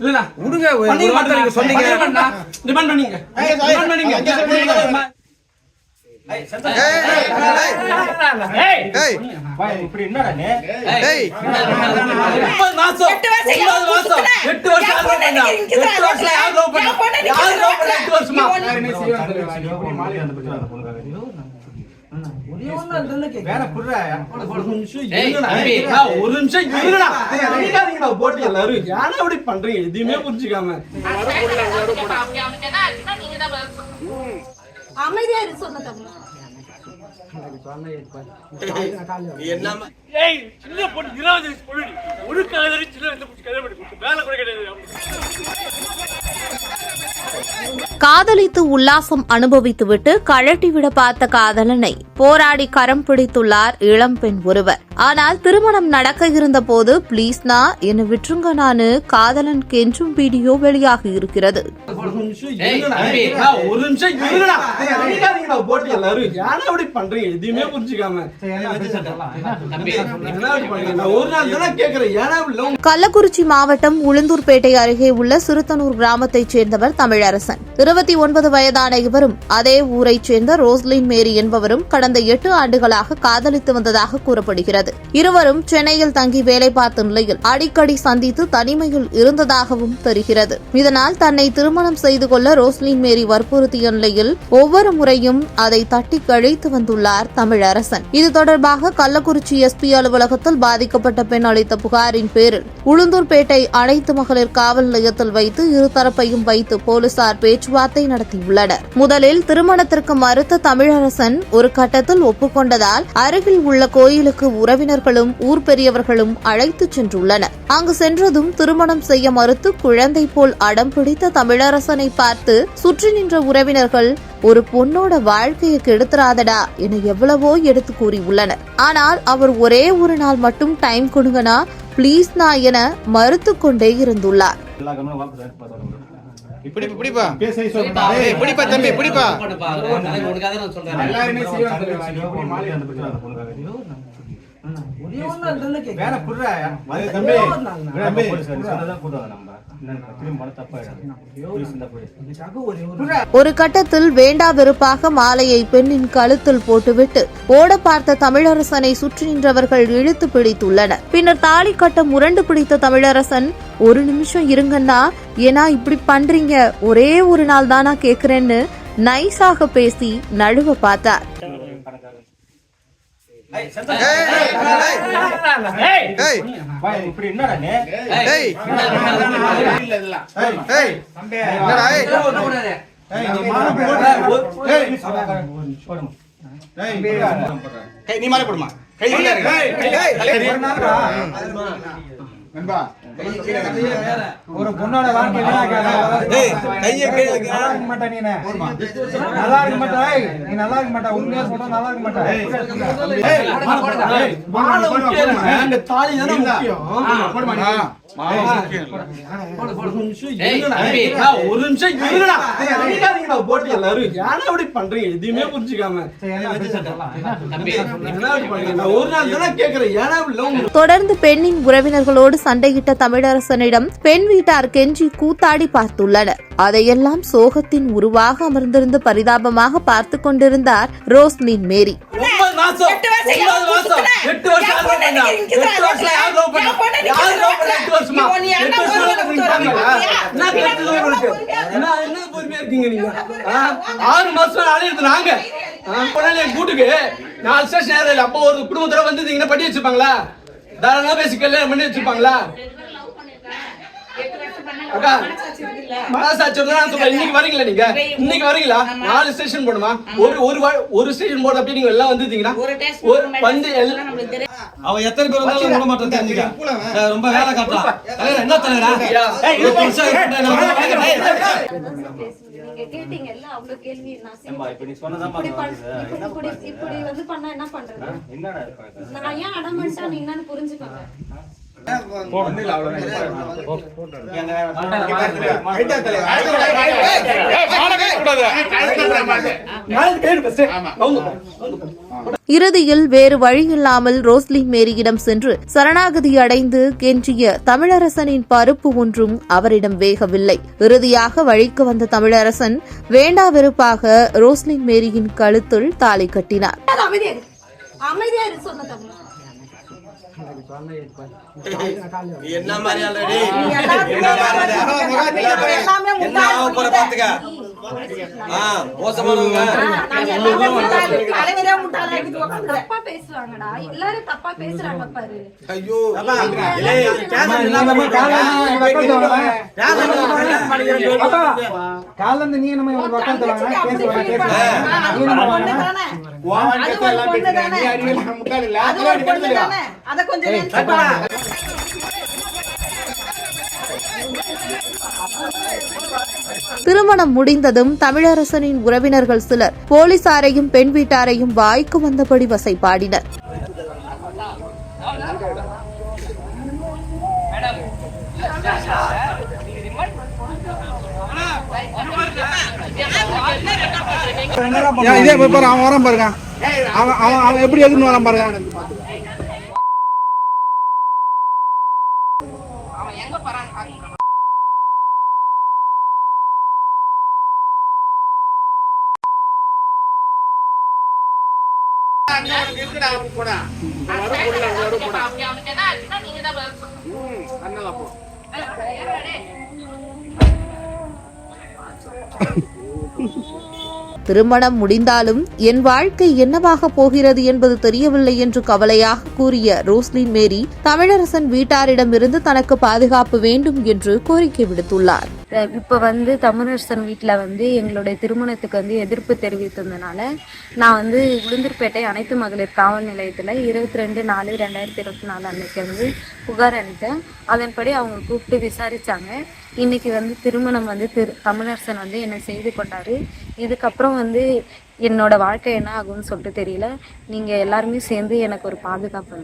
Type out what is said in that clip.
விடுங்க. ஒரு வார்த்தை நீங்க சொன்னீங்க. டிமாண்ட் பண்ணீங்க. இப்படி என்னடா நீ? 9 மாசம் 8 வருஷம் ஒரு நிமிஷம் போட்டு எல்லாரும் யாரும் அப்படி பண்றீங்க எதுவுமே புரிஞ்சுக்காம அமைதியா இரு சொன்ன காதலித்து உல்லாசம் அனுபவித்துவிட்டு கழட்டிவிட பார்த்த காதலனை போராடி கரம் பிடித்துள்ளார் இளம்பெண் ஒருவர். ஆனால் திருமணம் நடக்க இருந்த போது பிளீஸ்னா என்ன விட்டுருங்க நானு காதலன் கெஞ்சும் வீடியோ வெளியாகி இருக்கிறது. ஒரு நிமிஷம் போட்டு எல்லாரும் யாரும் அப்படி பண்றீங்க எதுவுமே புரிஞ்சுக்காம ஒரு நாள் தான் கேக்குறேன். கள்ளக்குறிச்சி மாவட்டம் உளுந்தூர்பேட்டை அருகே உள்ள சிறுத்தனூர் கிராமத்தைச் சேர்ந்தவர் தமிழரசன். 29 வயதான இவரும் அதே ஊரைச் சேர்ந்த ரோஸ்லின் மேரி என்பவரும் கடந்த 8 ஆண்டுகளாக காதலித்து வந்ததாக கூறப்படுகிறது. இருவரும் சென்னையில் தங்கி வேலை பார்த்த நிலையில் அடிக்கடி சந்தித்து தனிமையில் இருந்ததாகவும் தெரிகிறது. இதனால் தன்னை திருமணம் செய்து கொள்ள ரோஸ்லின் மேரி வற்புறுத்திய நிலையில் ஒவ்வொரு முறையும் அதை தட்டி கழித்து வந்துள்ளார் தமிழரசன். இது தொடர்பாக கள்ளக்குறிச்சி எஸ்பி அலுவலகத்தில் பாதிக்கப்பட்ட பெண் அளித்த புகாரின் பேரில் உளுந்தூர்பேட்டை அனைத்து மகளிர் காவல் நிலையத்தில் வைத்து இருதரப்பையும் வைத்து போலீசார் பேச்சுவார்த்தை நடத்தியுள்ளனர். முதலில் திருமணத்திற்கு மறுத்த தமிழரசன் ஒரு கட்டத்தில் ஒப்புக்கொண்டதால் அருகில் உள்ள கோயிலுக்கு உறவினர்களும் ஊர் பெரியவர்களும் அழைத்துச் சென்றுள்ளனர். அங்கு சென்றதும் திருமணம் செய்ய மறுத்து குழந்தை போல் அடம் பிடித்த தமிழரசனை பார்த்து சுற்றி நின்ற உறவினர்கள் ஒரு பொண்ணோட வாழ்க்கையை கெடுத்துறாதடா என எவ்வளவோ எடுத்து கூறியுள்ளனர். ஆனால் அவர் ஒரே ஒரு நாள் மட்டும் டைம் கொடுங்கனா பிளீஸ்னா என மறுத்து கொண்டே இருந்துள்ளார். ஒரு கட்டத்தில் வேண்டா வெறுப்பாக மாலையை பெண்ணின் கழுத்தில் போட்டுவிட்டு ஓட பார்த்த தமிழரசனை சுற்றி நின்றவர்கள் இழுத்து பிடித்துள்ளனர். பின்னர் தாலி கட்ட முரண்டு பிடித்த தமிழரசன் ஒரு நிமிஷம் இருங்கண்ணா ஏன்னா இப்படி பண்றீங்க ஒரே ஒரு நாள் தானா கேக்குறேன்னு நைஸாக பேசி நழுவ பார்த்தார். இப்படி என்னடா நீ? நீ மாலை போடுமா ஒரு பொண்ணோட வாழ்க்கை நல்லா இருக்க மாட்டா நீ நல்லா இருக்க மாட்டா உண்மையா சொல்ற நல்லா இருக்க மாட்டா ஒரு நிமிஷம் போட்டு எல்லாரும் யாரும் அப்படி பண்றீங்க எதுவுமே புரிஞ்சுக்காம ஒரு நாள் தான் கேக்குறேன். தொடர்ந்து பெண்ணின் உறவினர்களோடு சண்டையிட்ட தமிழரசனிடம் பெண் வீட்டார் கெஞ்சி கூத்தாடி பார்த்துள்ளனர். அதையெல்லாம் சோகத்தின் உருவாக அமர்ந்திருந்து பரிதாபமாக பார்த்து கொண்டிருந்தார் ரோஸ்லின் மேரி. 9 மாசம் 8 கூட்டுக்கு 4 ஸ்டேஷன் அப்போ ஒரு குடும்பத்தோட வந்து பண்ணி வச்சிருப்பாங்களா தாராளமா பேசி கல்யாணம் பண்ணி வச்சிருப்பாங்களா? இன்னைக்கு வரீங்களா நீங்க? இன்னைக்கு வரீங்களா? 4 ஸ்டேஷன் போடுமா? ஒரு ஸ்டேஷன் போட அப்படி நீங்க எல்லாம் வந்துட்டீங்கன்னா வந்து அவ எத்தனை பேர் வந்தாலும் விட மாட்டேன் தெரிஞ்சுக்க. ரொம்ப வேலை காட்டலாம். என்ன தலைவரா? கேட்டீங்கல்ல அவ்வளவு கேள்வி இப்படி வந்து பண்ணா என்ன பண்றது? நான் ஏன் அடமெண்டா நீ என்னன்னு புரிஞ்சுக்கோங்க. இறுதியில் வேறு வழியில்லாமல் ரோஸ்லின் மேரியிடம் சென்று சரணாகதி அடைந்து கெஞ்சிய தமிழரசனின் பருப்பு ஒன்றும் அவரிடம் வேகவில்லை. இறுதியாக வழிக்கு வந்த தமிழரசன் வேண்டா வெறுப்பாக ரோஸ்லின் மேரியின் கழுத்தில் தாலி கட்டினார். என்ன மாதிரி ஆல்ரெடி என்ன ஆக போற பாத்துக்க. மோசமானவங்க தப்பா பேசுவாங்கடா, எல்லாரும் தப்பா பேசுறாங்க பாரு. ஐயோ காலைல நீ நம்ம பக்கத்துல வாங்க திருமணம் முடிந்ததும் தமிழரசனின் உறவினர்கள் சிலர் போலீசாரையும் பெண் வீட்டாரையும் வாய்க்கு வந்தபடி வசைபாடினர். இதே போய் பாரு, அவன் வரான் பாருங்க, அவன் எப்படி எதுன்னு வரான் பாருங்க. திருமணம் முடிந்தாலும் என் வாழ்க்கை என்னவாக போகிறது என்பது தெரியவில்லை என்று கவலையாக கூறிய ரோஸ்லின் மேரி தமிழரசன் வீட்டாரிடமிருந்து தனக்கு பாதுகாப்பு வேண்டும் என்று கோரிக்கை விடுத்துள்ளார். இப்போ தமிழரசன் வீட்டில் எங்களுடைய திருமணத்துக்கு எதிர்ப்பு தெரிவித்ததுனால நான் உளுந்தூர்பேட்டை அனைத்து மகளிர் காவல் நிலையத்தில் 22/4/2024 அன்னைக்கு புகார் அளித்தேன். அதன்படி அவங்க கூப்பிட்டு விசாரித்தாங்க. இன்னைக்கு திருமணம் தமிழரசன் என்னை செய்து கொண்டாரு. இதுக்கப்புறம் என்னோட வாழ்க்கை என்ன ஆகும்னு சொல்லிட்டு தெரியல. நீங்கள் எல்லாருமே சேர்ந்து எனக்கு ஒரு பாதுகாப்பு